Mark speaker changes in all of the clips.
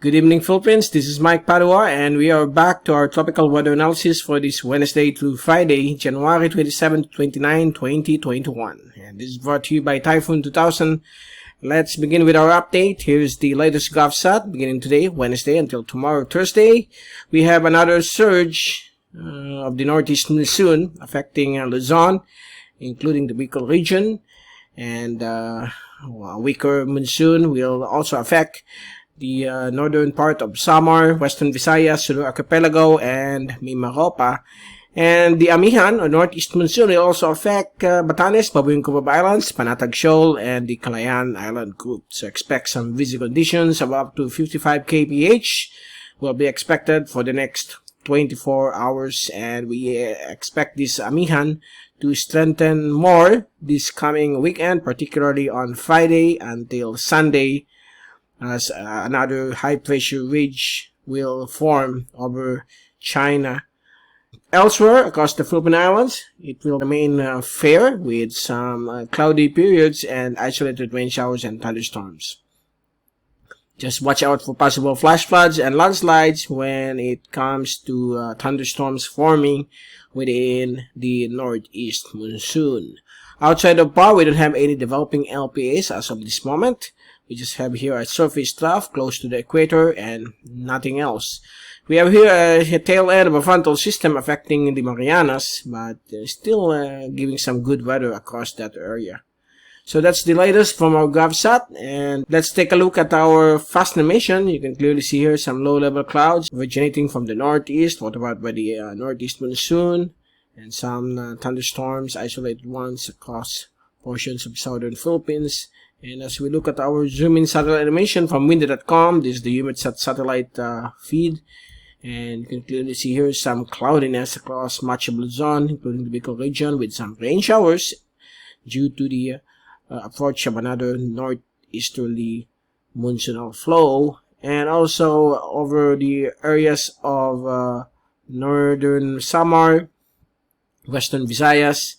Speaker 1: Good evening, Philippines. This is Mike Padua, and we are back to our tropical weather analysis for this Wednesday through Friday, January 27 to 29, 2021. And this is brought to you by Typhoon 2000. Let's begin with our update. Here's the latest GovSat beginning today, Wednesday, until tomorrow, Thursday. We have another surge of the northeast monsoon affecting Luzon, including the Bicol region, and a weaker monsoon will also affect the northern part of Samar, Western Visayas, Sulu Archipelago, and Mimaropa. And the Amihan, or northeast monsoon, will also affect Batanes, Babuyan Cubab Islands, Panatag Shoal, and the Calayan Island group. So expect some breezy conditions of up to 55 kph will be expected for the next 24 hours, and we expect this Amihan to strengthen more this coming weekend, particularly on Friday until Sunday, as another high pressure ridge will form over China. Elsewhere across the Philippine Islands, it will remain fair with some cloudy periods and isolated rain showers and thunderstorms. Just watch out for possible flash floods and landslides when it comes to thunderstorms forming within the northeast monsoon. Outside of PAR, we don't have any developing LPAs as of this moment. We just have here a surface trough close to the equator and nothing else. We have here a tail end of a frontal system affecting the Marianas, but still giving some good weather across that area. So that's the latest from our GovSat, and let's take a look at our fast animation. You can clearly see here some low-level clouds originating from the northeast, what about by the northeast monsoon, and some thunderstorms, isolated ones across portions of southern Philippines. And as we look at our zoom-in satellite animation from windy.com, this is the EUMETSAT satellite feed. And you can clearly see here some cloudiness across much of Luzon, including the Bicol region, with some rain showers due to the approach of another northeasterly monsoonal flow. And also over the areas of northern Samar, western Visayas.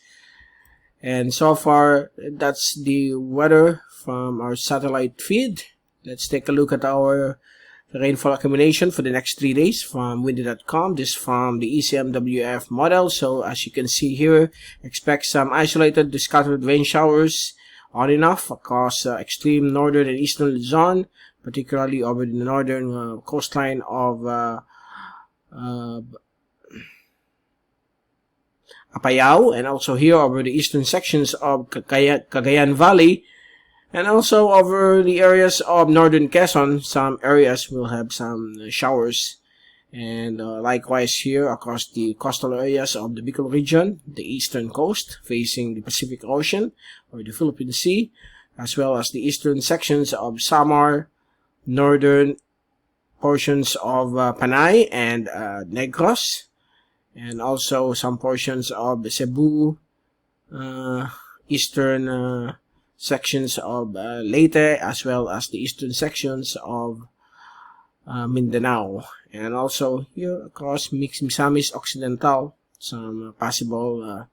Speaker 1: And so far, that's the weather from our satellite feed. Let's take a look at our rainfall accumulation for the next 3 days from windy.com. This from the ECMWF model. So as you can see here, expect some isolated scattered rain showers on and off across extreme northern and eastern Luzon, particularly over the northern coastline of Apayao, and also here over the eastern sections of Cagayan Valley, and also over the areas of northern Quezon. Some areas will have some showers, and likewise here across the coastal areas of the Bicol region, the eastern coast facing the Pacific Ocean or the Philippine Sea, as well as the eastern sections of Samar, northern portions of Panay and Negros, and also some portions of Cebu, eastern sections of Leyte, as well as the eastern sections of Mindanao, and also here across Misamis Occidental, some possible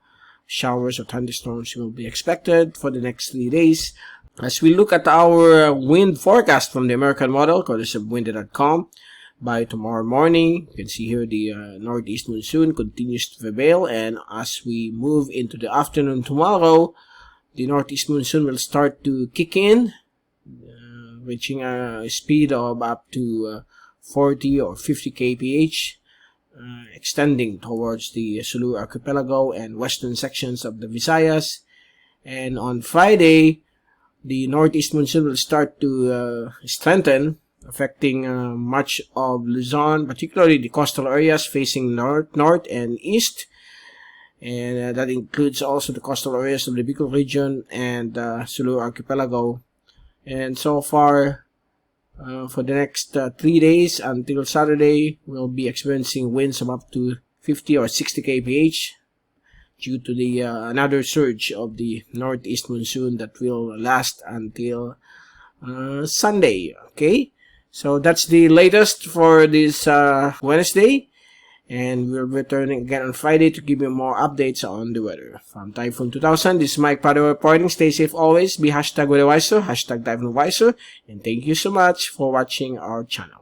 Speaker 1: showers or thunderstorms will be expected for the next 3 days. As we look at our wind forecast from the American model, courtesy of windy.com, by tomorrow morning, you can see here the northeast monsoon continues to prevail, and as we move into the afternoon tomorrow, the northeast monsoon will start to kick in, reaching a speed of up to 40 or 50 kph, extending towards the Sulu Archipelago and western sections of the Visayas. And on Friday, the northeast monsoon will start to strengthen, affecting much of Luzon, particularly the coastal areas facing north and east, and that includes also the coastal areas of the Bicol region and Sulu Archipelago. And so far, for the next 3 days until Saturday, we'll be experiencing winds of up to 50 or 60 kph due to the another surge of the northeast monsoon that will last until Sunday. Okay, so that's the latest for this Wednesday, and we'll return again on Friday to give you more updates on the weather. From Typhoon 2000, this is Mike Padua reporting. Stay safe always. Be #weatherwiser, #typhoonwiser, and thank you so much for watching our channel.